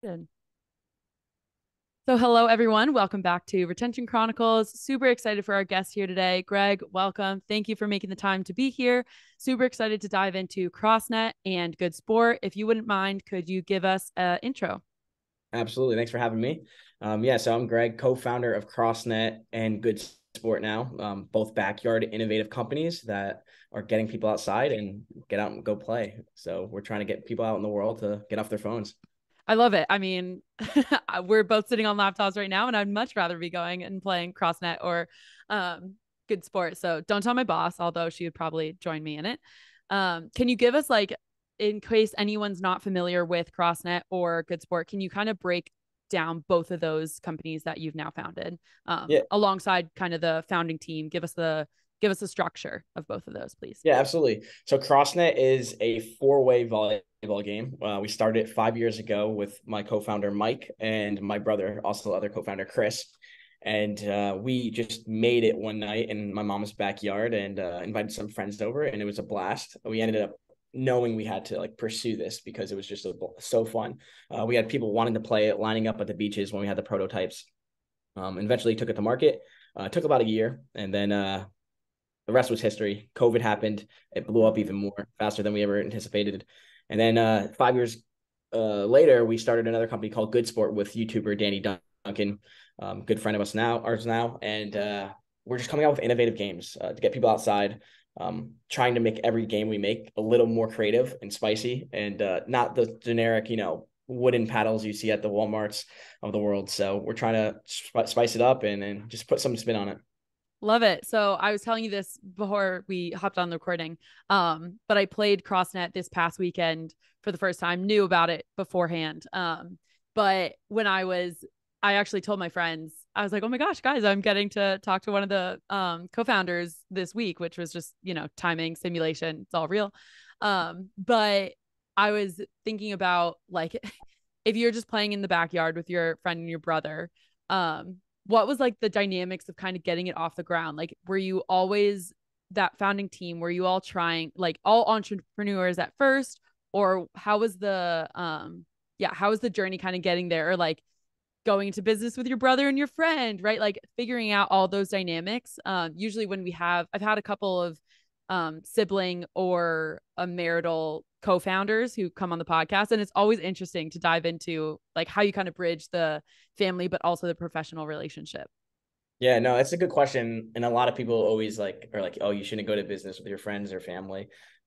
Good. So, hello, everyone. Welcome back to Retention Chronicles. Super excited for our guest here today. Greg, welcome. Thank you for making the time to be here. Super excited to dive into CrossNet and Good Sport. If you wouldn't mind, could you give us an intro? Absolutely. Thanks for having me. So I'm Greg, co-founder of CrossNet and Good Sport now, both backyard innovative companies that are getting people outside and get out and go play. So we're trying to get people out in the world to get off their phones. I love it. I mean, we're both sitting on laptops right now, and I'd much rather be going and playing CrossNet or Good Sport. So, don't tell my boss, although she would probably join me in it. Can you give us, like, in case anyone's not familiar with CrossNet or Good Sport, can you kind of break down both of those companies that you've now founded Yeah, alongside kind of the founding team? Give us the structure of both of those, please. yeah, absolutely. So CrossNet is a four-way volleyball game. We started 5 years ago with my co-founder Mike and my brother, also other co-founder Chris. And we just made it one night in my mom's backyard and invited some friends over, and it was a blast. We ended up knowing we had to like pursue this because it was just so fun. We had people wanting to play it, lining up at the beaches when we had the prototypes. Eventually took it to market. It took about a year, and then the rest was history. COVID happened. It blew up even more faster than we ever anticipated. And then 5 years later, we started another company called Good Sport with YouTuber Danny Duncan, good friend of ours now. And we're just coming out with innovative games to get people outside, trying to make every game we make a little more creative and spicy and not the generic, wooden paddles you see at the Walmarts of the world. So we're trying to spice it up and just put some spin on it. Love it. So I was telling you this before we hopped on the recording. But I played CrossNet this past weekend for the first time, knew about it beforehand. But when I actually told my friends, I was like, oh my gosh, guys, I'm getting to talk to one of the co-founders this week, which was just, timing, simulation, it's all real. But I was thinking about like if you're just playing in the backyard with your friend and your brother, what was like the dynamics of kind of getting it off the ground? Like, were you always that founding team? Were you all trying, like, all entrepreneurs at first, or how was the journey kind of getting there, or like going into business with your brother and your friend, right? Like figuring out all those dynamics. Usually when I've had a couple of sibling or a marital co-founders who come on the podcast, and it's always interesting to dive into like how you kind of bridge the family but also the professional relationship. Yeah, no, that's a good question. And a lot of people always are like, oh, you shouldn't go to business with your friends or family.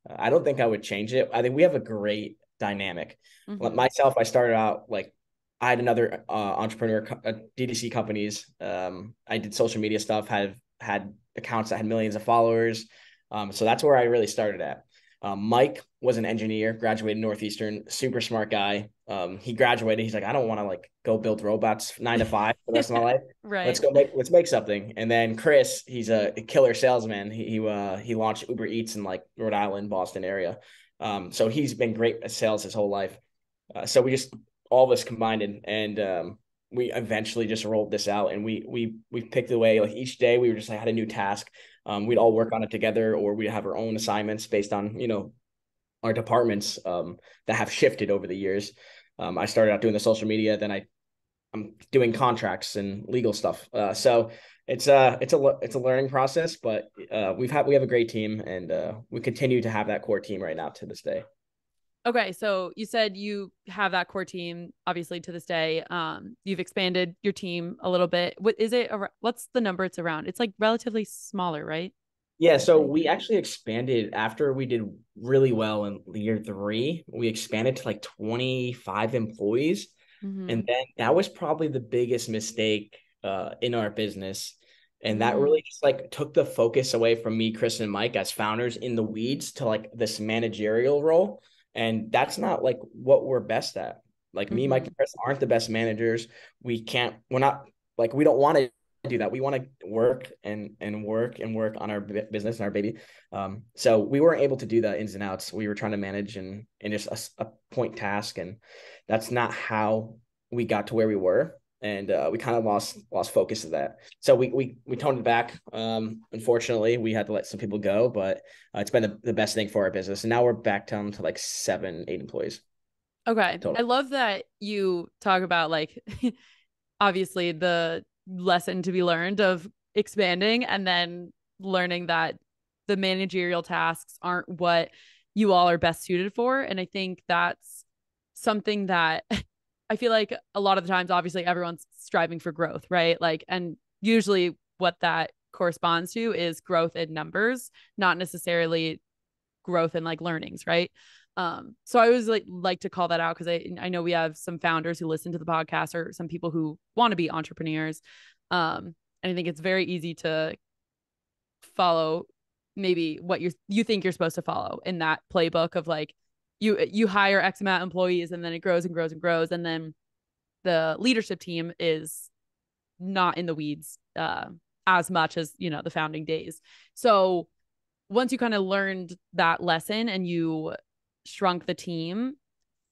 I don't think I would change it. I think we have a great dynamic. Mm-hmm. Myself, I started out like I had another entrepreneur, DTC companies. I did social media stuff, had accounts that had millions of followers. So that's where I really started at. Mike was an engineer, graduated Northeastern, super smart guy. He graduated. He's like, I don't want to like go build robots 9 to 5 for the rest of my life. Right. Let's make something. And then Chris, he's a killer salesman. He launched Uber Eats in like Rhode Island, Boston area. So he's been great at sales his whole life. So we just all of us combined and we eventually just rolled this out and we picked the way like each day we were just like had a new task. We'd all work on it together or we'd have our own assignments based on, our departments that have shifted over the years. I started out doing the social media, then I'm doing contracts and legal stuff. So it's a learning process, but we have a great team and we continue to have that core team right now to this day. Okay, so you said you have that core team obviously to this day. You've expanded your team a little bit. What's the number it's around? It's like relatively smaller, right? Yeah, I so think. we actually expanded after we did really well in year three. We expanded to like 25 employees. And Mm-hmm. then that was probably the biggest mistake in our business. And that Mm. really just like took the focus away from me, Chris, and Mike as founders in the weeds to like this managerial role. And that's not like what we're best at. Like me, Mike, Mm-hmm. and Chris aren't the best managers. We're not like, we don't want to do that. We want to work and work and work on our business and our baby. So we weren't able to do the ins and outs. We were trying to manage and just a point task. And that's not how we got to where we were, and we kind of lost focus of that. So we toned it back. Unfortunately, we had to let some people go, but it's been the best thing for our business. And now we're back down to like 7, 8 employees. Okay. I Totally. love that you talk about like obviously the lesson to be learned of expanding and then learning that the managerial tasks aren't what you all are best suited for. And I think that's something that I feel like a lot of the times, obviously, everyone's striving for growth, right? Like, and usually what that corresponds to is growth in numbers, not necessarily growth and like learnings, right? So I always like to call that out because I know we have some founders who listen to the podcast or some people who want to be entrepreneurs. And I think it's very easy to follow maybe what you think you're supposed to follow in that playbook of like you hire X amount of employees and then it grows and grows and grows. And then the leadership team is not in the weeds as much as, you know, the founding days. So once you kind of learned that lesson and you shrunk the team,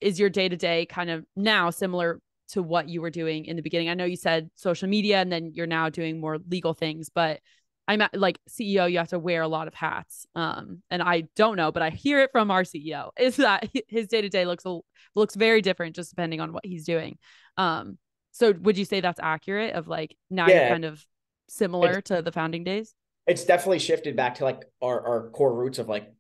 is your day to day kind of now similar to what you were doing in the beginning? I know you said social media and then you're now doing more legal things, but I'm at, like CEO, you have to wear a lot of hats. And I don't know, but I hear it from our CEO is that his day to day looks very different just depending on what he's doing. Um, so would you say that's accurate? Of like now you're Yeah, kind of it's similar to the founding days? it's definitely shifted back to like our core roots of like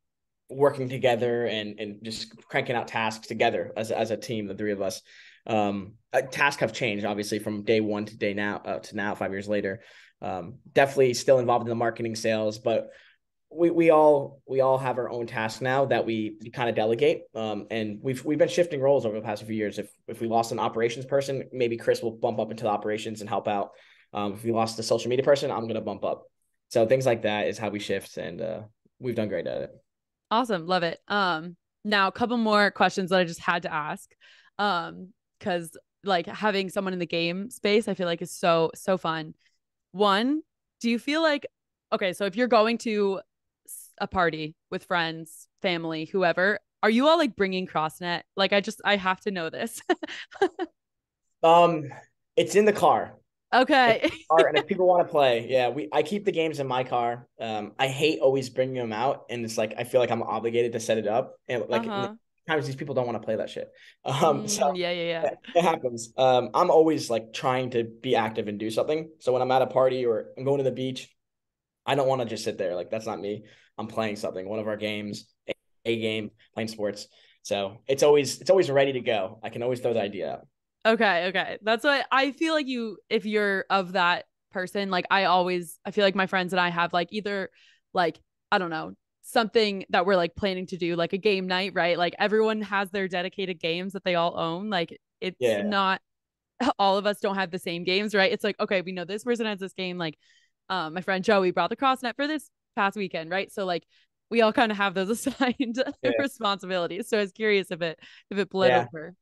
working together and just cranking out tasks together as a team, the three of us. Tasks have changed obviously from day one to now 5 years later. Definitely still involved in the marketing, sales, but we all have our own tasks now that we kind of delegate. And we've been shifting roles over the past few years. If we lost an operations person, maybe Chris will bump up into the operations and help out. If we lost the social media person, I'm gonna bump up. So things like that is how we shift, and we've done great at it. Awesome. Love it. Now a couple more questions that I just had to ask. Because like having someone in the game space, I feel like is so fun. One, do you feel like okay, so if you're going to a party with friends, family, whoever, are you all like bringing CrossNet? Like I have to know this. Um, it's in the car. It's in Okay. the car, and if people want to play, yeah, I keep the games in my car. I hate always bringing them out, and it's like I feel like I'm obligated to set it up, and like Uh-huh. times these people don't want to play that shit. So Yeah, yeah, yeah, it happens. I'm always like trying to be active and do something. So when I'm at a party or I'm going to the beach, I don't want to just sit there. Like that's not me. I'm playing something, one of our games, a game, playing sports. So it's always ready to go. I can always throw the idea out. Okay, okay. That's what I feel like you if you're of that person, like I feel like my friends and I have like either like I don't know, something that we're like planning to do like a game night, right? Like everyone has their dedicated games that they all own. Like it's Yeah, not all of us don't have the same games, right? It's like, okay, we know this person has this game. Like my friend Joey brought the CrossNet for this past weekend, right? So like we all kind of have those assigned yeah, responsibilities. So I was curious if it bled yeah. over.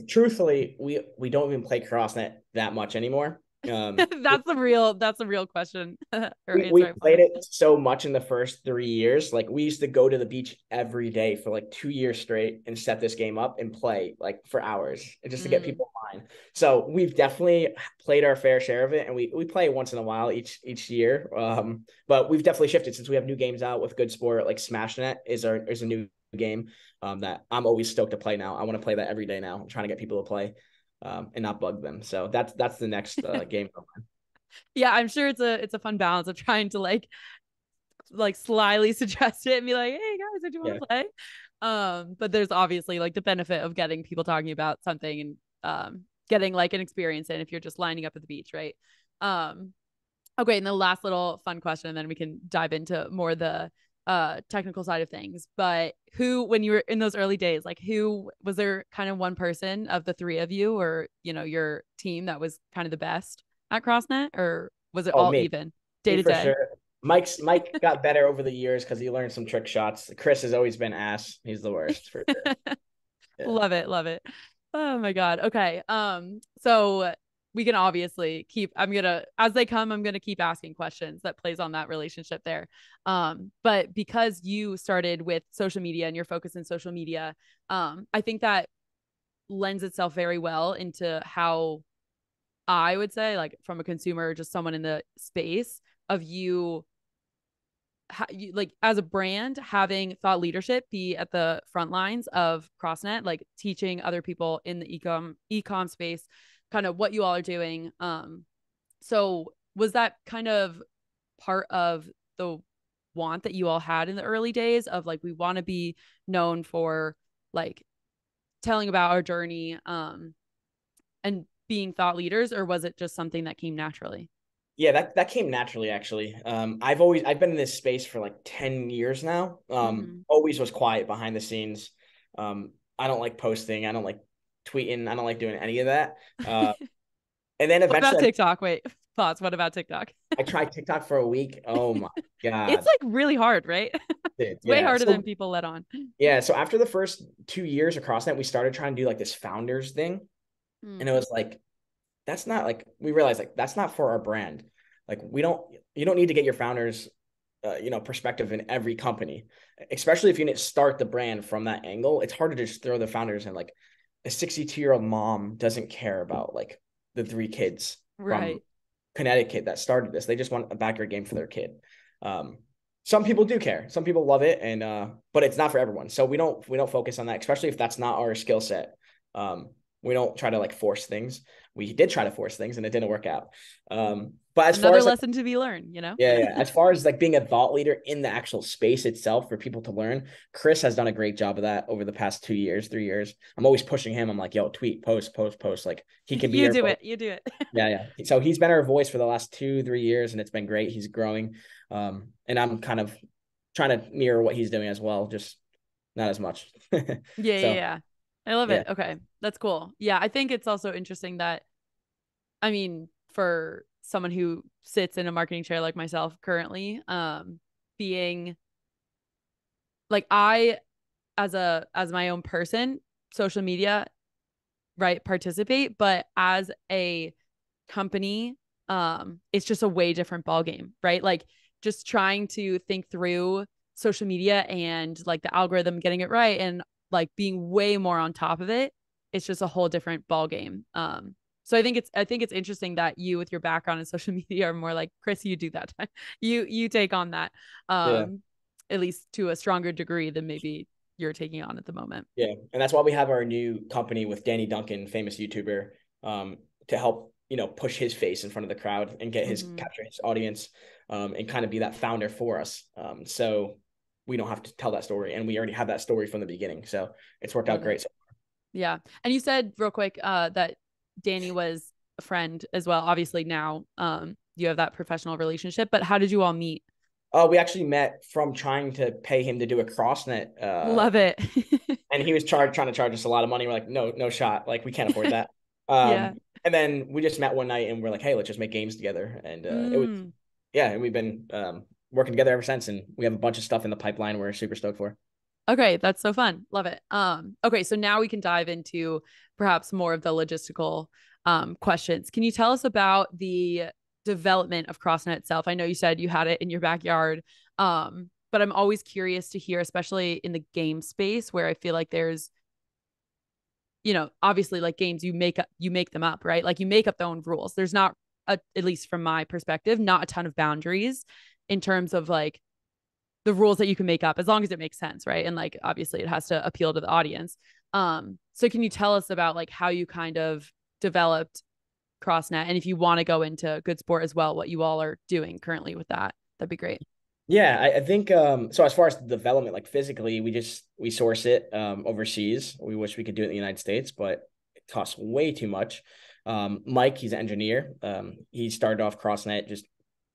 Truthfully, we don't even play CrossNet that much anymore. That's the real question or We answer I played wanted. it so much in the first 3 years. Like we used to go to the beach every day for like 2 years straight and set this game up and play like for hours and just to get Mm, people online. So we've definitely played our fair share of it, and we play once in a while each year. But we've definitely shifted since we have new games out with Good Sport. Like SmashNet is a new game that I'm always stoked to play now. I want to play that every day now. I'm trying to get people to play and not bug them. So that's the next game. yeah, I'm sure it's a fun balance of trying to like slyly suggest it and be like, hey guys, do you want Yeah. to play? But there's obviously like the benefit of getting people talking about something and getting like an experience in if you're just lining up at the beach, right? Um, okay, and the last little fun question, and then we can dive into more the technical side of things. But who, when you were in those early days, like who was there kind of one person of the three of you or you know your team that was kind of the best at CrossNet, or was it Oh, all me. even day Me to for day? sure. Mike got better over the years because he learned some trick shots. Chris has always been ass. He's the worst for sure. Yeah. Love it, love it. Oh my God. Okay. So we can obviously keep I'm gonna as they come, I'm gonna keep asking questions that plays on that relationship there. But because you started with social media and your focus in social media, I think that lends itself very well into how I would say, like from a consumer, just someone in the space of you like as a brand, having thought leadership be at the front lines of CrossNet, like teaching other people in the ecom space kind of what you all are doing. So was that kind of part of the want that you all had in the early days of like, we want to be known for like telling about our journey, and being thought leaders, or was it just something that came naturally? Yeah, that came naturally actually. I've been in this space for like 10 years now. Mm-hmm. Always was quiet behind the scenes. I don't like posting, I don't like tweeting, I don't like doing any of that. And then What about eventually TikTok? Wait, thoughts. What about TikTok? I tried TikTok for a week. Oh my It's God. like really hard, right? It's way Yeah. harder than So people let on. yeah, so after the first 2 years across that, we started trying to do like this founders thing. And it Mm, was like, that's not like we realized like that's not for our brand. Like you don't need to get your founders perspective in every company, especially if you need to start the brand from that angle. It's hard to just throw the founders in. Like a 62-year-old mom doesn't care about like the three kids from right. Connecticut that started this. They just want a backyard game for their kid. Um, some people do care. Some people love it, and but it's not for everyone. So we don't focus on that, especially if that's not our skill set. We don't try to like force things. We did try to force things, and it didn't work out. But as far Another as like lesson to be learned, you know? yeah, as far as like being a thought leader in the actual space itself for people to learn, Chris has done a great job of that over the past 2 years, 3 years. I'm always pushing him. I'm like, yo, tweet, post, post, post. Like he can be You our do voice. it. You do it. Yeah, yeah. So he's been our voice for the last 2, 3 years, and it's been great. He's growing. And I'm kind of trying to mirror what he's doing as well, just not as much. Yeah, yeah, So yeah. I love yeah. it. Okay. That's cool. Yeah, I think it's also interesting that, I mean, for someone who sits in a marketing chair like myself currently, being like I as my own person, social media, right, participate, but as a company, it's just a way different ball game, right? Like just trying to think through social media and like the algorithm getting it right and like being way more on top of it. It's just a whole different ball game. So I think it's interesting that you with your background in social media are more like Chris, you do that time. You take on that, Yeah. um, at least to a stronger degree than maybe you're taking on at the moment. Yeah. And that's why we have our new company with Danny Duncan, famous YouTuber, to help, push his face in front of the crowd and get his Mm-hmm. capture his audience, and kind of be that founder for us. So we don't have to tell that story. And we already have that story from the beginning. So it's worked out Love it. great. Yeah. And you said real quick that Danny was a friend as well. Obviously now you have that professional relationship, but how did you all meet? We actually met from trying to pay him to do a CrossNet, Love it. and he was trying to charge us a lot of money. We're like, no, no shot. Like we can't afford that. Yeah. And then we just met one night and we're like, hey, let's just make games together. And it was, Mm. yeah, and we've been working together ever since. And we have a bunch of stuff in the pipeline we're super stoked for. Okay, that's so fun. Love it. Okay, so now we can dive into perhaps more of the logistical questions. Can you tell us about the development of CrossNet itself? I know you said you had it in your backyard, but I'm always curious to hear, especially in the game space where I feel like there's, obviously like games you make them up, right? Like you make up their own rules. There's not at least from my perspective, not a ton of boundaries in terms of like the rules that you can make up as long as it makes sense, right? And like obviously it has to appeal to the audience. So can you tell us about like how you kind of developed CrossNet, and if you want to go into Good Sport as well, what you all are doing currently with that, that'd be great. Yeah, I think so as far as the development, like physically, we source it overseas. We wish we could do it in the United States, but it costs way too much. Mike, he's an engineer. He started off CrossNet just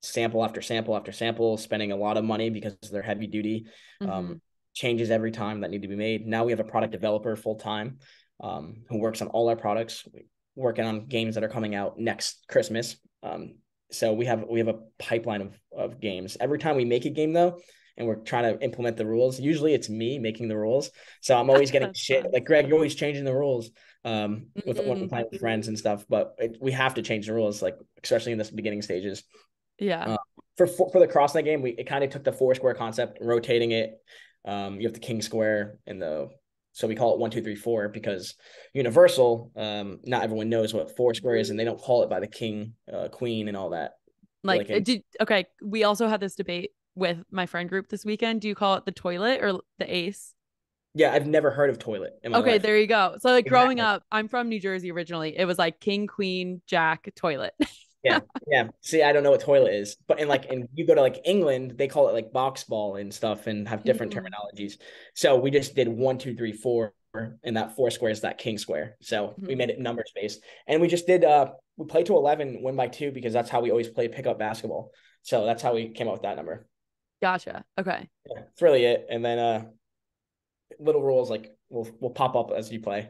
sample after sample after sample, spending a lot of money because they're heavy duty. Mm-hmm. Changes every time that need to be made. Now we have a product developer full time, who works on all our products, working on games that are coming out next Christmas. So we have a pipeline of games. Every time we make a game though, and we're trying to implement the rules, usually it's me making the rules. So I'm always getting That's shit fun. like Greg, you're always changing the rules. With when I'm Mm-hmm. playing with friends and stuff, but we have to change the rules, like especially in this beginning stages. Yeah. Uh, for the CrossNet game, it kind of took the four square concept, rotating it. You have the king square and so we call it 1, 2, 3, 4 because Universal, not everyone knows what four square is, and they don't call it by the king, queen, and all that. Like Like in okay, we also had this debate with my friend group this weekend. Do you call it the toilet or the ace? Yeah, I've never heard of toilet in my Okay, life. there you go. So like growing Exactly. up, I'm from New Jersey originally. It was like king, queen, jack, toilet. Yeah, yeah. See, I don't know what toilet is, but in you go to like England, they call it like box ball and stuff, and have different Mm, terminologies. So we just did 1, 2, 3, 4, and that four square is that king square. So we mhm. made it number space, and we just did we played to 11, win by 2 because that's how we always play pickup basketball. So that's how we came up with that number. Gotcha. Okay. Yeah, that's really it. And then little rules like will pop up as you play,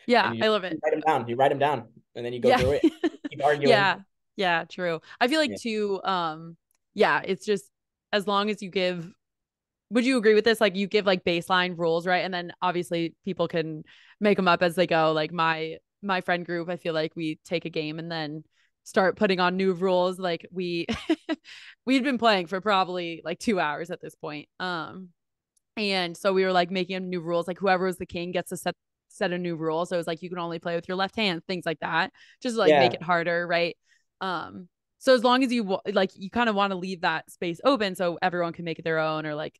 Yeah, and I you, love it. you write them down. You write them down, and then you go Yeah. through it. Keep arguing. Yeah. Yeah, true. I feel like Yeah. too, yeah, it's just as long as you give, would you agree with this? Like you give like baseline rules, right? And then obviously people can make them up as they go. Like my friend group, I feel like we take a game and then start putting on new rules. Like we'd been playing for probably like 2 hours at this point. And so we were like making new rules. Like whoever was the king gets to set a new rule. So it was like you can only play with your left hand, things like that, just to, like make Yeah. it harder, right? So as long as you like, you kind of want to leave that space open so everyone can make it their own, or like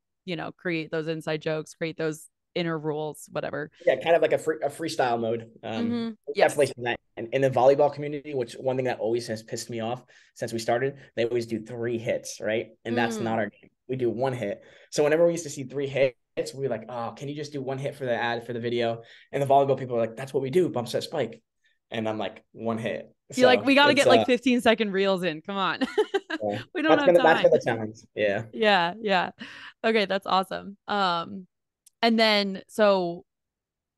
create those inside jokes, create those inner rules, whatever. Yeah, kind of like a freestyle mode. We definitely Yes. seen that in the volleyball community, which one thing that always has pissed me off since we started, they always do 3 hits, right? And that's Mm. not our game. We do 1 hit. So whenever we used to see 3 hits, we were like, oh, can you just do 1 hit for the ad for the video? And the volleyball people are like, that's what we do, bump set spike. And I'm like, 1 hit. You're like, we So got to it's get like 15-second reels in. Come on. yeah. We don't have That's time. been the challenge. Yeah. Yeah. Yeah. Okay. That's awesome. And then, so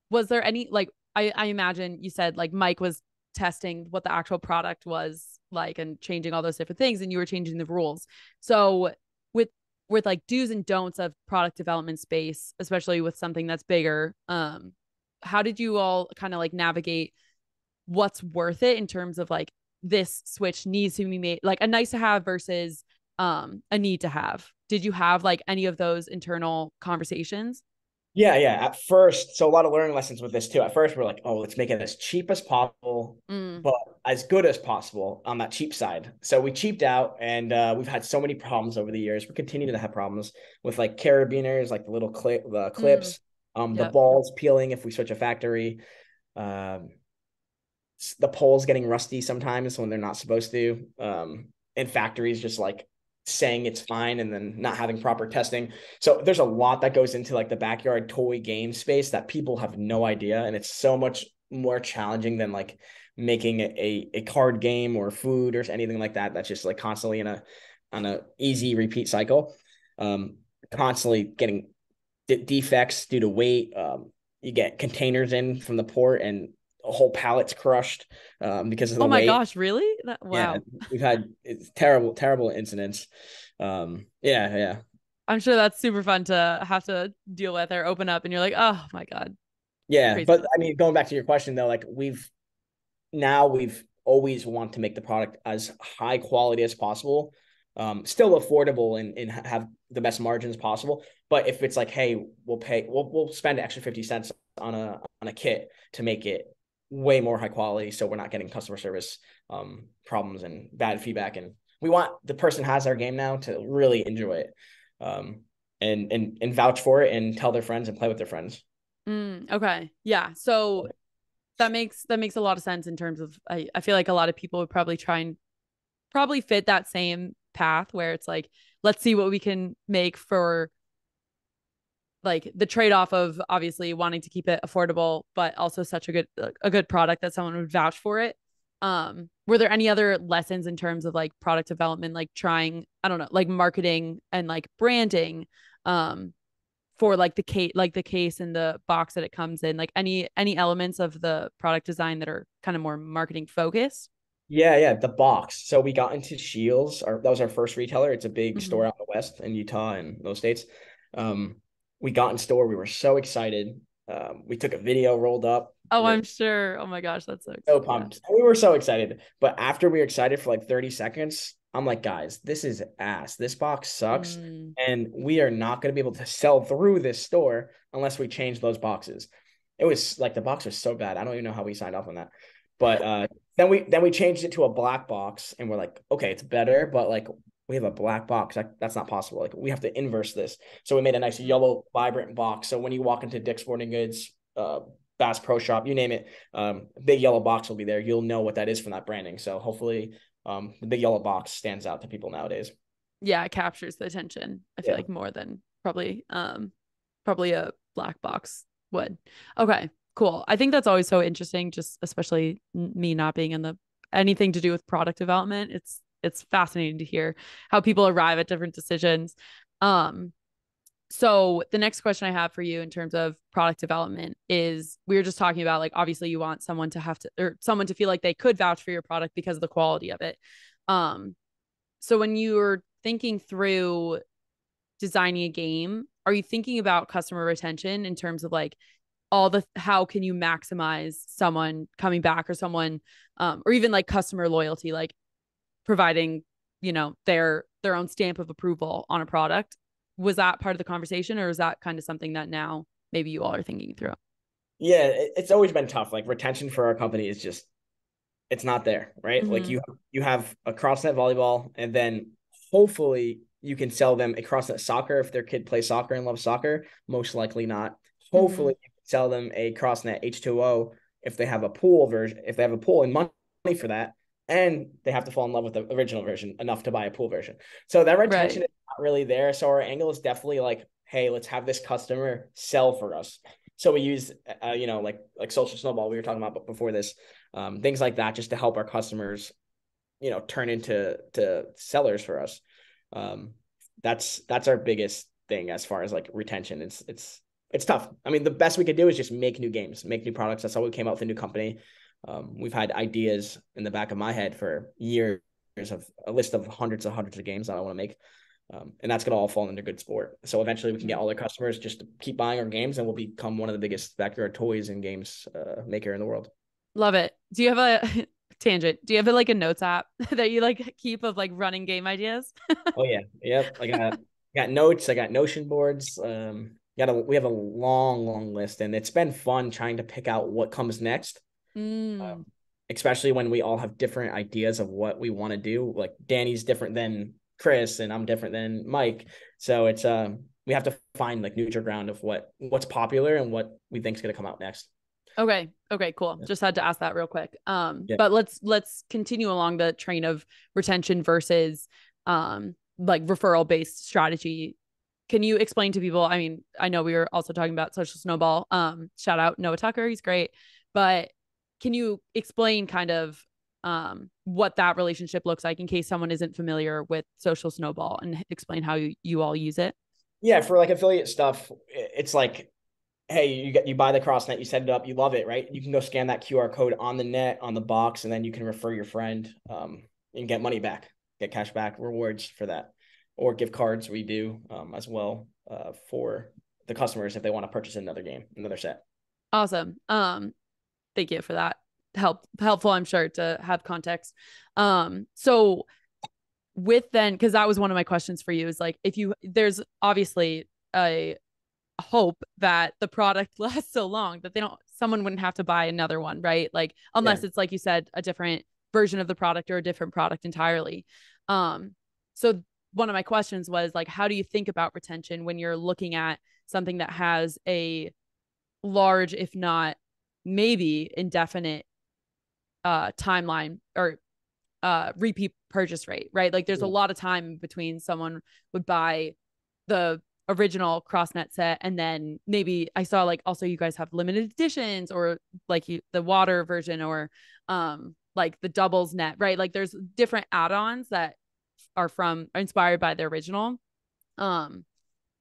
was there any like I imagine you said like Mike was testing what the actual product was like and changing all those different things, and you were changing the rules. So with like do's and don'ts of product development space, especially with something that's bigger, how did you all kind of like navigate what's worth it in terms of like this switch needs to be made, like a nice to have versus a need to have? Did you have like any of those internal conversations? Yeah, yeah. At first, so a lot of learning lessons with this too. At first, we're like, oh, let's make it as cheap as possible, Mm, but as good as possible on that cheap side. So we cheaped out, and we've had so many problems over the years. We're continuing to have problems with like carabiners, like the little the mm, clips, the yep. balls peeling if we switch a factory, um, the poles getting rusty sometimes when they're not supposed to, and factories just like saying it's fine and then not having proper testing. So there's a lot that goes into like the backyard toy game space that people have no idea, and it's so much more challenging than like making a card game or food or anything like that. That's just like constantly in a on a easy repeat cycle. Um, Constantly getting defects due to weight. You get containers in from the port and a whole pallet's crushed because of Oh the my weight. gosh, really? Yeah, Wow. we've had it's terrible incidents. Yeah, yeah, I'm sure that's super fun to have to deal with or open up and you're like, oh my God, yeah. But craziness. I mean, going back to your question though, like we've always want to make the product as high quality as possible, still affordable and have the best margins possible. But if it's like, hey, we'll spend an extra 50 cents on a kit to make it way more high quality, so we're not getting customer service problems and bad feedback. And we want the person has our game now to really enjoy it, um, and vouch for it and tell their friends and play with their friends. Okay. Yeah. So that makes a lot of sense in terms of I feel like a lot of people would probably try and probably fit that same path where it's like, let's see what we can make for like the trade-off of obviously wanting to keep it affordable, but also such a good product that someone would vouch for it. Were there any other lessons in terms of like product development, like trying, I don't know, like marketing and like branding, um, for like the case and the box that it comes in, like any elements of the product design that are kind of more marketing focused? Yeah, yeah, the box. So we got into Shields. That was our first retailer. It's a big Mm-hmm. store out in the West in Utah and those states. Um, we got in store. We were so excited. We took a video, rolled up. Oh, We were I'm sure. Oh my gosh, that's so so yeah. pumped. We were so excited. But after we were excited for like 30 seconds, I'm like, guys, this is ass. This box sucks. Mm. And we are not going to be able to sell through this store unless we change those boxes. It was like the box was so bad. I don't even know how we signed off on that. But then we changed it to a black box and we're like, okay, it's better, but like we have a black box. That's not possible. Like we have to inverse this. So we made a nice yellow, vibrant box. So when you walk into Dick's Sporting Goods, Bass Pro Shop, you name it, big yellow box will be there. You'll know what that is from that branding. So hopefully, the big yellow box stands out to people nowadays. Yeah, it captures the attention. I feel Yeah. like more than probably a black box would. Okay, cool. I think that's always so interesting, just especially me not being in the anything to do with product development. It's fascinating to hear how people arrive at different decisions. Um, so the next question I have for you in terms of product development is we were just talking about like obviously you want someone to have to or someone to feel like they could vouch for your product because of the quality of it. Um, so when you're thinking through designing a game, are you thinking about customer retention in terms of like all the how can you maximize someone coming back or someone or even like customer loyalty, like providing, their own stamp of approval on a product? Was that part of the conversation or is that kind of something that now maybe you all are thinking through? Yeah, it's always been tough. Like retention for our company is just it's not there, right? Like Mm-hmm. you have a CrossNet volleyball, and then hopefully you can sell them a CrossNet soccer if their kid plays soccer and loves soccer. Most likely not. Mm-hmm. Hopefully you can sell them a CrossNet H2O if they have a pool version, if they have a pool and money for that, and they have to fall in love with the original version enough to buy a pool version. So that retention Right. is not really there. So our angle is definitely like, hey, let's have this customer sell for us. So we use, like social snowball we were talking about before this, things like that, just to help our customers, turn into sellers for us. Um, that's our biggest thing as far as like retention. It's tough. I mean, the best we could do is just make new games, make new products. That's how we came out with a new company. We've had ideas in the back of my head for years of a list of hundreds of games that I want to make. And that's going to all fall into Good Sport. So eventually we can get all their customers just to keep buying our games, and we'll become one of the biggest backyard toys and games maker in the world. Love it. Do you have a tangent? Do you have like a notes app that you like keep of like running game ideas? Oh yeah, yep. I got notes. I got Notion boards. We have a long list, and it's been fun trying to pick out what comes next. Mm. Especially when we all have different ideas of what we want to do. Like Danny's different than Chris, and I'm different than Mike. So it's we have to find like neutral ground of what's popular and what we think is going to come out next. Okay. Okay, cool. Just had to ask that real quick. Yeah. But let's continue along the train of retention versus like referral based strategy. Can you explain to people? I mean, I know we were also talking about social snowball. Shout out Noah Tucker, he's great. But can you explain kind of what that relationship looks like in case someone isn't familiar with social snowball and explain how you all use it? Yeah, for like affiliate stuff, it's like, hey, you buy the CrossNet, you set it up, you love it, right? You can go scan that QR code on the net on the box, and then you can refer your friend, and get money back, get cash back rewards for that, or gift cards we do as well for the customers if they want to purchase another game, another set. Awesome. Thank you for that. Helpful, I'm sure, to have context. So with then, because that was one of my questions for you, is like if you there's obviously a hope that the product lasts so long that someone wouldn't have to buy another one, right? Like Yeah. unless it's like you said, a different version of the product or a different product entirely. Um, so one of my questions was like, how do you think about retention when you're looking at something that has a large, if not maybe indefinite timeline or repeat purchase rate, right? Like there's a lot of time between someone would buy the original CrossNet set and then maybe I saw like also you guys have limited editions or like the water version or like the doubles net, right? Like there's different add-ons that are inspired by the original. Um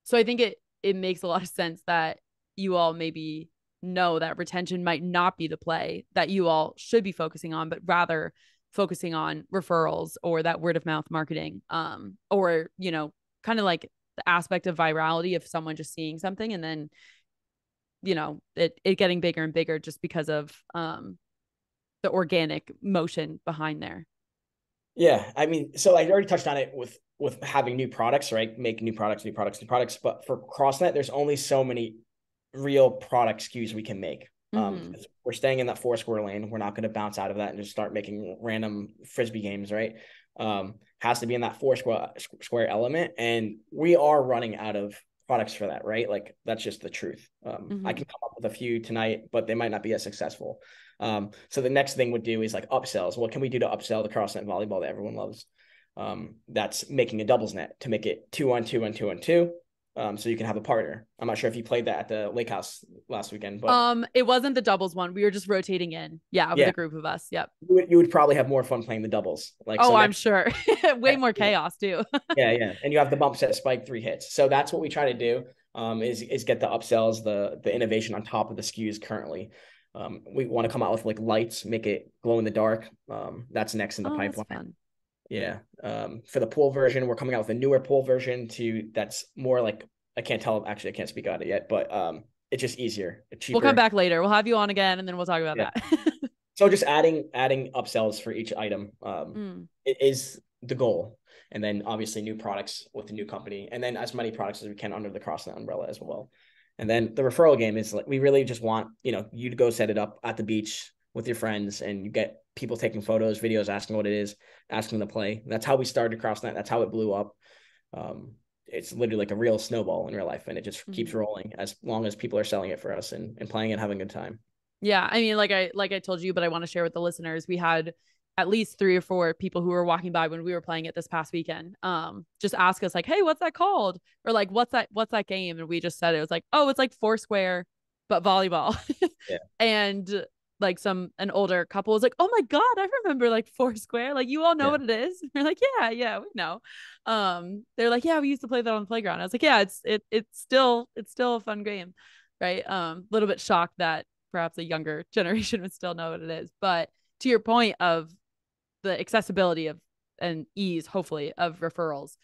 so I think it makes a lot of sense that you all maybe know that retention might not be the play that you all should be focusing on, but rather focusing on referrals or that word of mouth marketing. Or, kind of like the aspect of virality of someone just seeing something and then, it getting bigger and bigger just because of the organic motion behind there. Yeah, I mean, so I already touched on it with having new products, right? Make new products, new products, new products. But for CrossNet, there's only so many real product SKUs we can make. Mm-hmm. Because we're staying in that four square lane. We're not going to bounce out of that and just start making random frisbee games, right? has to be in that four square element. And we are running out of products for that, right? Like that's just the truth. I can come up with a few tonight, but they might not be as successful. So the next thing would do is like upsells. What can we do to upsell the CrossNet volleyball that everyone loves? That's making a doubles net to make it 2-on-2-on-2-on-2. So you can have a partner. I'm not sure if you played that at the lake house last weekend, but it wasn't the doubles one. We were just rotating in. Yeah, with yeah, a group of us. Yep. you would probably have more fun playing the doubles. Like Oh, so I'm next sure. Way more chaos too. yeah. And you have the bump set spike 3 hits. So that's what we try to do. Is get the upsells, the innovation on top of the SKUs currently. We want to come out with like lights, make it glow in the dark. That's next in the pipeline. That's fun. Yeah. For the pool version, we're coming out with a newer pool version that's more like I can't speak about it yet, but it's just easier, cheaper. We'll come back later. We'll have you on again and then we'll talk about that. So just adding upsells for each item is the goal. And then obviously new products with the new company, and then as many products as we can under the CrossNet umbrella as well. And then the referral game is like, we really just want, you to go set it up at the beach with your friends and you get people taking photos, videos, asking what it is, asking to play. That's how we started CrossNet. That's how it blew up. It's literally like a real snowball in real life, and it just keeps rolling as long as people are selling it for us and playing it, having a good time. Yeah. I mean, like I told you, but I want to share with the listeners, we had at least 3 or 4 people who were walking by when we were playing it this past weekend. Just ask us like, hey, what's that called? Or like, what's that game? And we just said, it was like, oh, it's like Foursquare, but volleyball. Yeah. And like an older couple was like, oh my God, I remember like Foursquare. Like you all know what it is. And we're like, yeah, we know. They're like, yeah, we used to play that on the playground. I was like, yeah, it's still a fun game. Right. Little bit shocked that perhaps a younger generation would still know what it is. But to your point of the accessibility of and ease, hopefully, of referrals,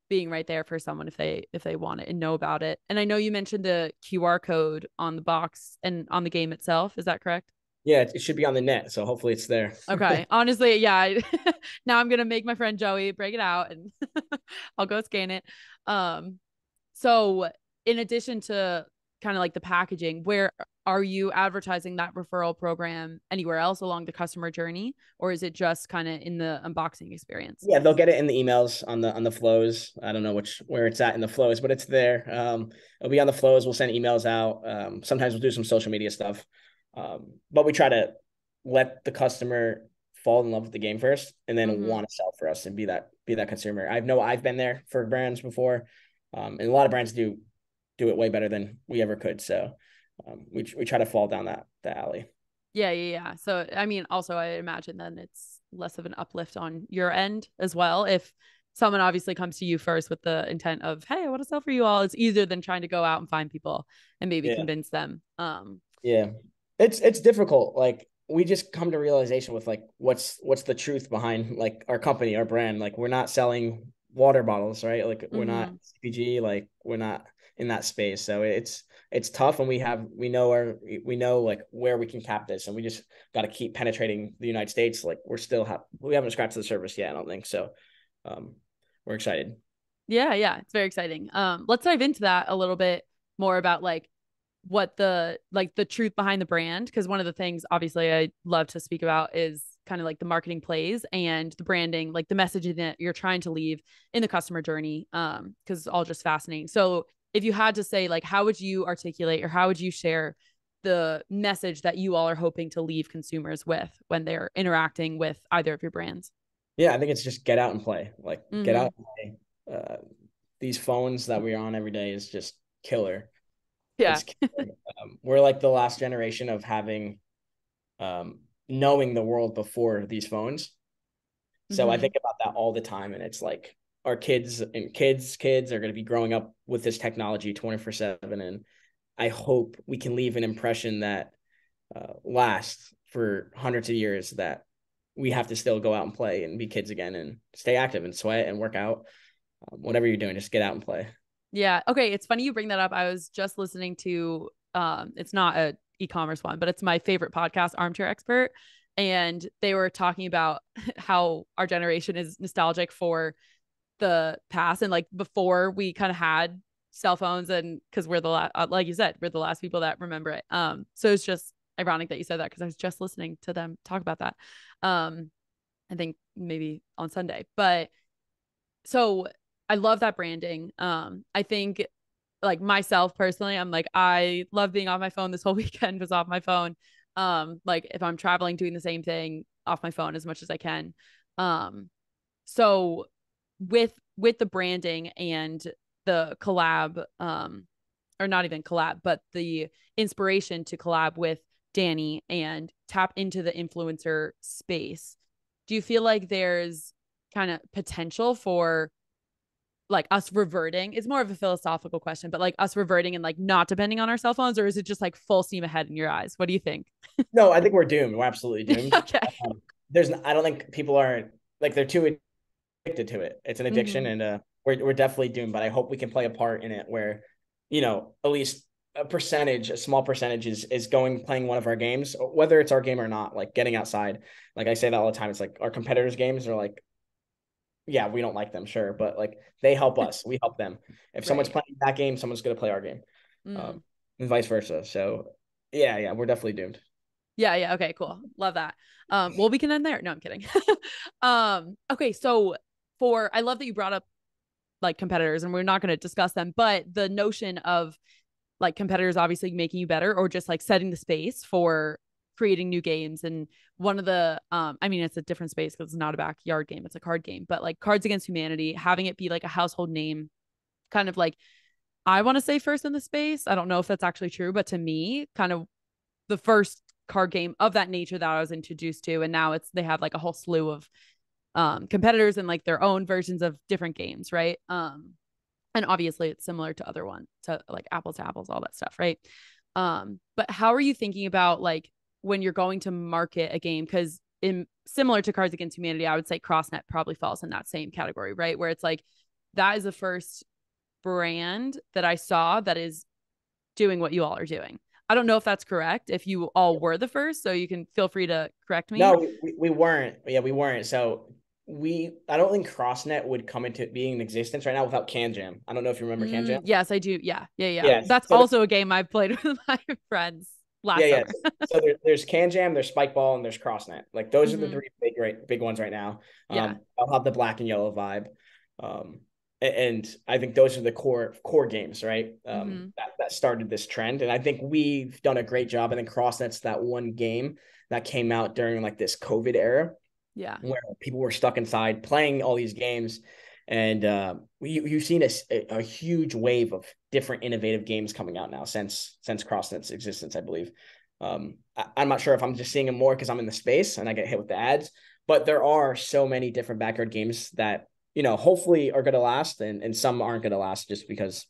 being right there for someone if they want it and know about it. And I know you mentioned the QR code on the box and on the game itself. Is that correct? Yeah, it should be on the net, so hopefully it's there. Okay. Honestly, yeah. Now I'm gonna make my friend Joey break it out and I'll go scan it. So in addition to kind of like the packaging, where are you advertising that referral program anywhere else along the customer journey, or is it just kind of in the unboxing experience? Yeah, they'll get it in the emails on the flows. I don't know where it's at in the flows, but it's there. It'll be on the flows. We'll send emails out. Sometimes we'll do some social media stuff. But we try to let the customer fall in love with the game first and then want to sell for us and be that consumer. I've been there for brands before. And a lot of brands do it way better than we ever could. So we try to fall down that alley. Yeah. So, I mean, also I imagine then it's less of an uplift on your end as well. If someone obviously comes to you first with the intent of, hey, I want to sell for you all, it's easier than trying to go out and find people and maybe convince them. Yeah, it's difficult. Like we just come to realization with like, what's the truth behind like our company, our brand. Like we're not selling water bottles, right? Like we're not CPG, like we're not in that space. So it's tough, and we know like where we can cap this, and we just got to keep penetrating the United States. Like we haven't scratched the surface yet, I don't think so. We're excited. Yeah, it's very exciting. Let's dive into that a little bit more about like what the truth behind the brand, because one of the things obviously I love to speak about is kind of like the marketing plays and the branding, like the messaging that you're trying to leave in the customer journey, because it's all just fascinating. So if you had to say, like, how would you articulate or how would you share the message that you all are hoping to leave consumers with when they're interacting with either of your brands? Yeah, I think it's just get out and play. Like get out and play. These phones that we're on every day is just killer. Yeah. It's killer. We're like the last generation of having knowing the world before these phones. So I think about that all the time, and it's like our kids are going to be growing up with this technology 24/7, and I hope we can leave an impression that lasts for hundreds of years, that we have to still go out and play and be kids again and stay active and sweat and work out. Whatever you're doing, just get out and play. Yeah. Okay. It's funny you bring that up. I was just listening to, it's not a e-commerce one, but it's my favorite podcast, Armchair Expert. And they were talking about how our generation is nostalgic for the past and like before we kind of had cell phones, and because we're the last, like you said, we're the last people that remember it. So it's just ironic that you said that, because I was just listening to them talk about that. I think maybe on Sunday. But so I love that branding. I think like myself personally, I'm like, I love being off my phone. This whole weekend was off my phone. Like if I'm traveling, doing the same thing off my phone as much as I can. Um, so with the branding and the collab, or not even collab, but the inspiration to collab with Danny and tap into the influencer space, do you feel like there's kind of potential for like us reverting? It's more of a philosophical question, but like us reverting and like not depending on our cell phones, or is it just like full steam ahead in your eyes? What do you think? No, I think we're doomed. We're absolutely doomed. Okay. I don't think people are like they're too addicted to it. It's an addiction, Mm-hmm. and we're definitely doomed. But I hope we can play a part in it where, at least a small percentage is going playing one of our games, whether it's our game or not. Like getting outside. Like I say that all the time. It's like our competitors' games are like, yeah, we don't like them, sure, but like they help us, we help them. If someone's Right. playing that game, someone's going to play our game, Mm. um, and vice versa. So yeah, we're definitely doomed. Yeah, yeah. Okay, cool. Love that. Well, we can end there. No, I'm kidding. Okay, so for I love that you brought up like competitors, and we're not going to discuss them, but the notion of like competitors obviously making you better or just like setting the space for creating new games. And one of the I mean it's a different space because it's not a backyard game, it's a card game, but like Cards Against Humanity, having it be like a household name, kind of like, I want to say first in the space. I don't know if that's actually true, but to me, kind of the first card game of that nature that I was introduced to. And now they have like a whole slew of competitors and like their own versions of different games, right? And obviously it's similar to other ones, to like apples to apples, all that stuff, right? But how are you thinking about like when you're going to market a game? Because in similar to Cards Against Humanity, I would say CrossNet probably falls in that same category, right? Where it's like that is the first brand that I saw that is doing what you all are doing. I don't know if that's correct, if you all were the first, so you can feel free to correct me. No, we weren't. Yeah, we weren't. So I don't think CrossNet would come into being in existence right now without CanJam. I don't know if you remember CanJam. Yes, I do. Yeah, yeah, yeah. Yes. That's also a game I've played with my friends Yeah, last summer. yes. So there's CanJam, there's Spikeball, and there's CrossNet. Like those are the Mm-hmm. three big ones right now. Yeah. I'll have the black and yellow vibe. And I think those are the core games, right? Mm-hmm. That started this trend. And I think we've done a great job. I think CrossNet's that one game that came out during like this COVID era Yeah. where people were stuck inside playing all these games. And you've seen a huge wave of different innovative games coming out now since CrossNet's existence, I believe. I'm not sure if I'm just seeing them more because I'm in the space and I get hit with the ads, but there are so many different backyard games that, hopefully are going to last, and some aren't going to last just because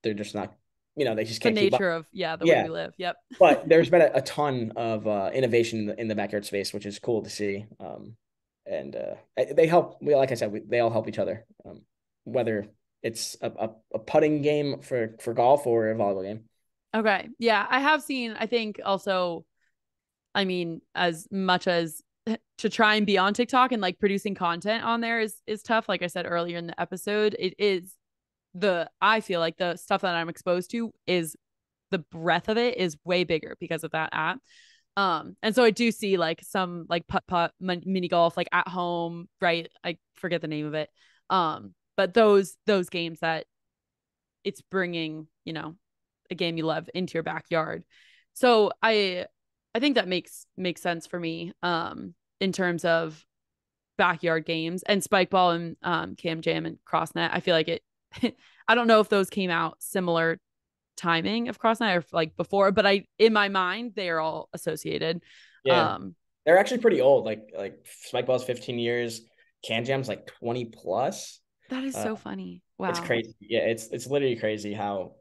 they're just not, they just The can't keep up. nature of, yeah, the way Yeah. we live. Yep. But there's been a ton of innovation in the backyard space, which is cool to see. And they help. Like I said, they all help each other. Whether it's a putting game for golf or a volleyball game. Okay. Yeah, I have seen, I think also, I mean, as much as to try and be on TikTok and like producing content on there is tough. Like I said earlier in the episode, it is I feel like the stuff that I'm exposed to is the breadth of it is way bigger because of that app. And so I do see like some like putt mini golf like at home, right? I forget the name of it. But those games that it's bringing, a game you love into your backyard. So I think that makes sense for me in terms of backyard games and Spikeball and Cam Jam and CrossNet. I feel like it I don't know if those came out similar timing of CrossNet or like before, but I in my mind they are all associated. Yeah, Um they're actually pretty old. Like Spikeball's 15 years, CanJam's like 20 plus. that is Uh, so funny. it's Wow. crazy. Yeah, it's literally crazy how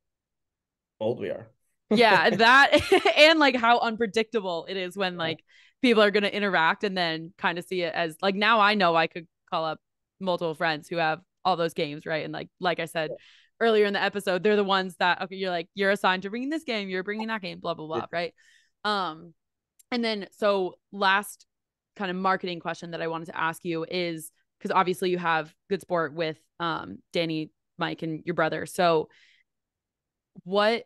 old we are. Yeah, that and like how unpredictable it is when like people are going to interact and then kind of see it as like now I know I could call up multiple friends who have all those games, right? And like I said earlier in the episode, they're the ones that okay, you're like you're assigned to bringing this game, you're bringing that game, blah blah blah, right? Um and then so last kind of marketing question that I wanted to ask you is because obviously you have Good Sport with Danny, Mike and your brother. So what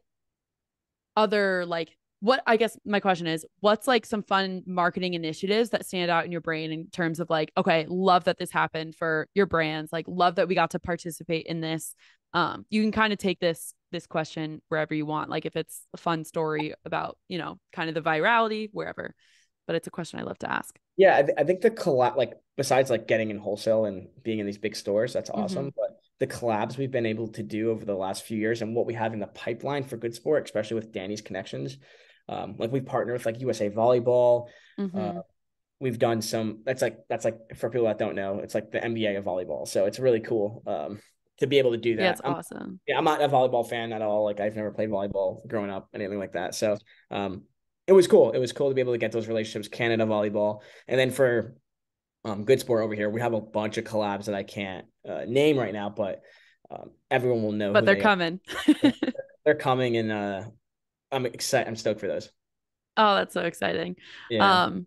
other like what I guess my question is, what's like some fun marketing initiatives that stand out in your brain in terms of like, okay, love that this happened for your brands, like love that we got to participate in this. You can kind of take this question wherever you want, like if it's a fun story about, kind of the virality, wherever. But it's a question I love to ask. Yeah, I think the collab, like besides like getting in wholesale and being in these big stores, that's Mm-hmm. awesome. But the collabs we've been able to do over the last few years and what we have in the pipeline for Good Sport, especially with Danny's connections, like we partner with like USA Volleyball. Uh, Mm-hmm. we've done some. That's like for people that don't know, it's like the NBA of volleyball. So it's really cool to be able to do Yeah, that. it's awesome. I'm not a volleyball fan at all. Like I've never played volleyball growing up, anything like that. So um, it was cool. It was cool to be able to get those relationships. Canada volleyball, and then for Good Sport over here, we have a bunch of collabs that I can't name right now, but everyone will know But who they're they are. coming. They're coming, and I'm excited. I'm stoked for those. Oh, that's so exciting. Yeah. Um,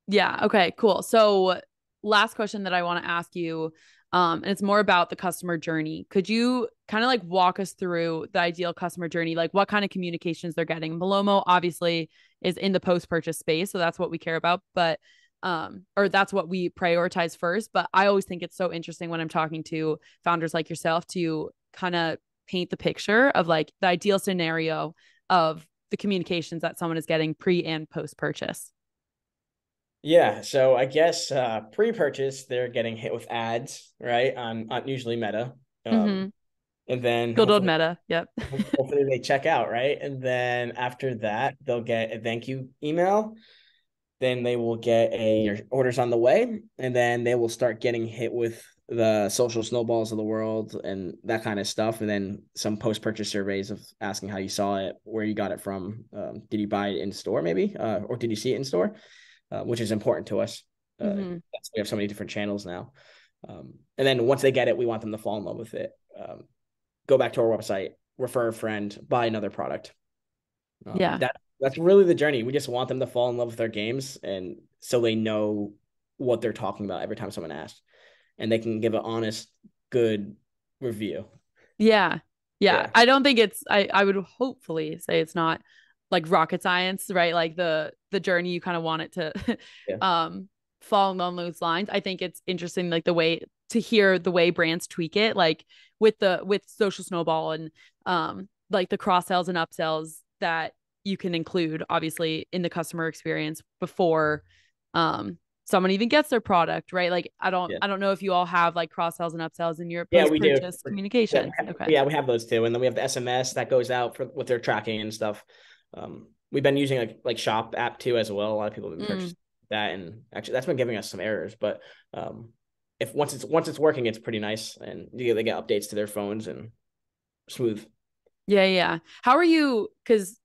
Yeah. Okay, cool. So last question that I want to ask you, and it's more about the customer journey. Could you kind of like walk us through the ideal customer journey, like what kind of communications they're getting? Malomo obviously is in the post-purchase space, so that's what we care about, but or that's what we prioritize first. But I always think it's so interesting when I'm talking to founders like yourself to kind of paint the picture of like the ideal scenario of the communications that someone is getting pre and post purchase. Yeah, so I guess pre-purchase they're getting hit with ads, right? On usually Meta. Um, Mm-hmm. and then Good old hopefully meta. Yep. hopefully they check out, right? And then after that, they'll get a thank you email. Then they will get your orders on the way, and then they will start getting hit with the social snowballs of the world and that kind of stuff. And then some post-purchase surveys of asking how you saw it, where you got it from, did you buy it in store maybe, or did you see it in store, which is important to us. Mm-hmm. We have so many different channels now. And then once they get it, we want them to fall in love with it. Go back to our website, refer a friend, buy another product. Yeah. That's really the journey. We just want them to fall in love with our games, and so they know what they're talking about every time someone asks, and they can give an honest, good review. Yeah. Yeah. Yeah, I don't think I would hopefully say it's not like rocket science, right? Like the journey you kind of want it to yeah, fall along those lines. I think it's interesting like the way to hear the way brands tweak it, like with social snowball and like the cross sells and upsells that you can include obviously in the customer experience before someone even gets their product, right? Like yeah, I don't know if you all have like cross sells and upsells in your yeah. post We do. purchase Yeah, communications. Okay. yeah, we have those too, and then we have the SMS that goes out for with their tracking and stuff. We've been using like Shop app too as well. A lot of people have been Mm. purchasing that, and actually that's been giving us some errors, but if once it's working, it's pretty nice, and they get updates to their phones and smooth. Yeah, yeah. How are you? Because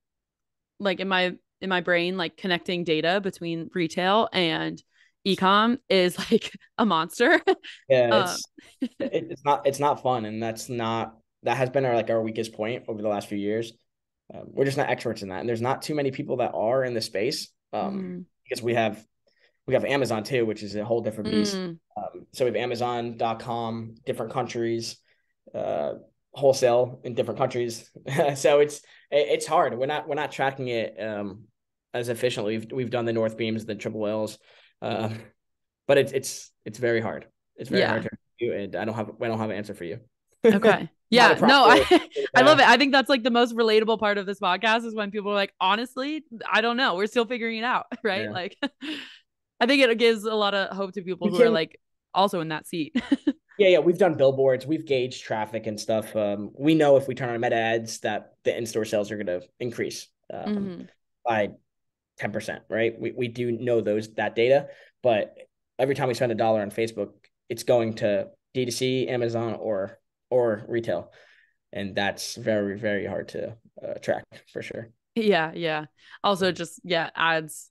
like in my brain, like connecting data between retail and ecom is like a monster. Yeah, um, it's not fun, and that has been our weakest point over the last few years. We're just not experts in that, and there's not too many people that are in the space. mm, Because we have Amazon too, which is a whole different beast. mm, So we have Amazon.com, different countries, uh, wholesale in different countries. So it's hard. We're not tracking it as efficiently. We've done the North Beams, the Triple L's, uh, but it's very hard. It's very hard yeah. to do, and I don't have an answer for you. Okay. Not a Yeah. No, process. I love Yeah, it. I think that's like the most relatable part of this podcast is when people are like, honestly, I don't know. We're still figuring it out, right? yeah. Like, I think it gives a lot of hope to people We who are can like also in that seat. Yeah, we've done billboards, we've gauged traffic and stuff. We know if we turn on meta ads that the in-store sales are going to increase Hmm. by 10%, right? We do know that data, but every time we spend $1 on Facebook, it's going to D2C, Amazon, or retail, and that's very, very hard to track for sure. Yeah, yeah. Also just yeah, ads.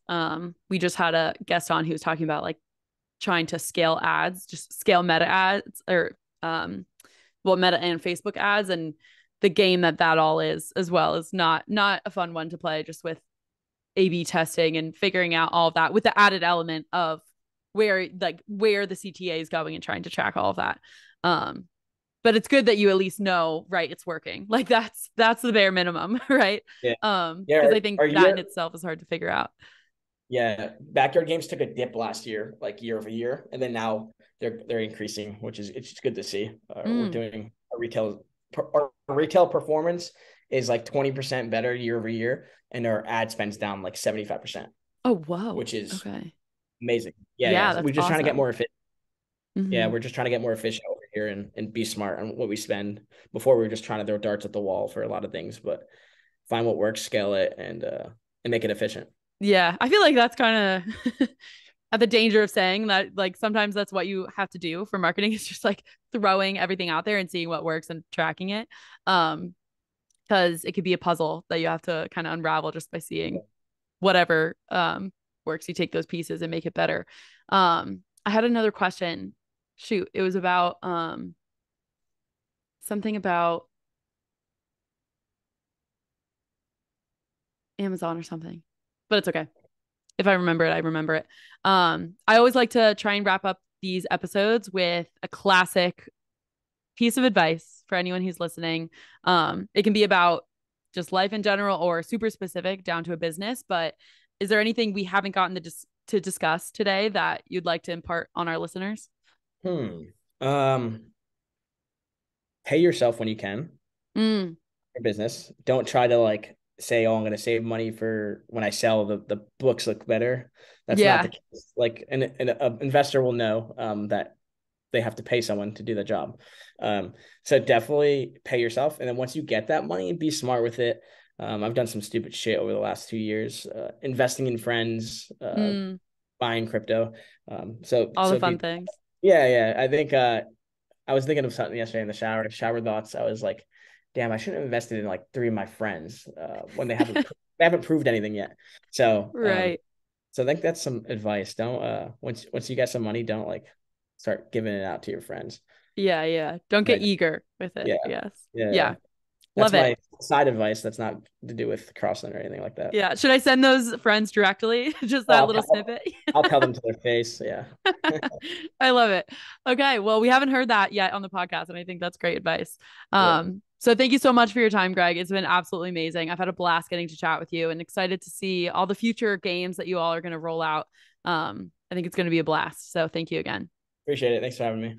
We just had a guest on who was talking about like trying to scale ads, just scale meta ads or well meta and Facebook ads and the game that all is as well is not a fun one to play just with A/B testing and figuring out all of that with the added element of where the CTA is going and trying to track all of that. Um but it's good that you at least know, right, it's working. Like that's the bare minimum, right? Yeah. Yeah. Because I think Are that in your itself is hard to figure out. Yeah, backyard games took a dip last year, like year over year, and then now they're increasing, which is it's good to see. We're Mm. doing our retail performance is like 20% better year over year, and our ad spends down like 75%, Oh, whoa. which is Okay. amazing. Yeah, yeah. Yeah, So we're that's just trying to get awesome. more efficient. Yeah, Hmm. we're just trying to get more efficient over here and be smart on what we spend. Before we were just trying to throw darts at the wall for a lot of things, but find what works, scale it, and make it efficient. Yeah, I feel like that's kind of at the danger of saying that, like, sometimes that's what you have to do for marketing is just like throwing everything out there and seeing what works and tracking it. Um, because it could be a puzzle that you have to kind of unravel just by seeing whatever works. You take those pieces and make it better. I had another question. Shoot, it was about something about Amazon or something, but it's okay. If I remember it, I remember it. I always like to try and wrap up these episodes with a classic piece of advice for anyone who's listening. It can be about just life in general or super specific down to a business, but is there anything we haven't gotten to discuss today that you'd like to impart on our listeners? Hmm. Um, Pay yourself when you can Mm, for business. Don't try to like say, "Oh, I'm going to save money for when I sell the books look better." That's not the yeah. case. Like an investor will know that they have to pay someone to do the job. So definitely pay yourself, and then once you get that money, be smart with it. I've done some stupid shit over the last 2 years, investing in friends, Mm, buying crypto. So all so the if fun you, things. yeah, yeah, I think I was thinking of something yesterday in the shower thoughts. I was like, damn, I shouldn't have invested in like three of my friends when they haven't proved anything yet. So Right. so I think that's some advice. Don't once you get some money, don't like start giving it out to your friends. Yeah, yeah. Don't get Right. eager with it, Yeah. I guess. Yeah. Yeah. Yeah. That's Love it. my side advice. That's not to do with CrossNet or anything like that. Yeah. Should I send those friends directly? Just Oh, that little snippet? I'll tell them to their face. Yeah. I love it. Okay. Well, we haven't heard that yet on the podcast, and I think that's great advice. Yeah. So thank you so much for your time, Greg. It's been absolutely amazing. I've had a blast getting to chat with you and excited to see all the future games that you all are going to roll out. I think it's going to be a blast. So thank you again. Appreciate it. Thanks for having me.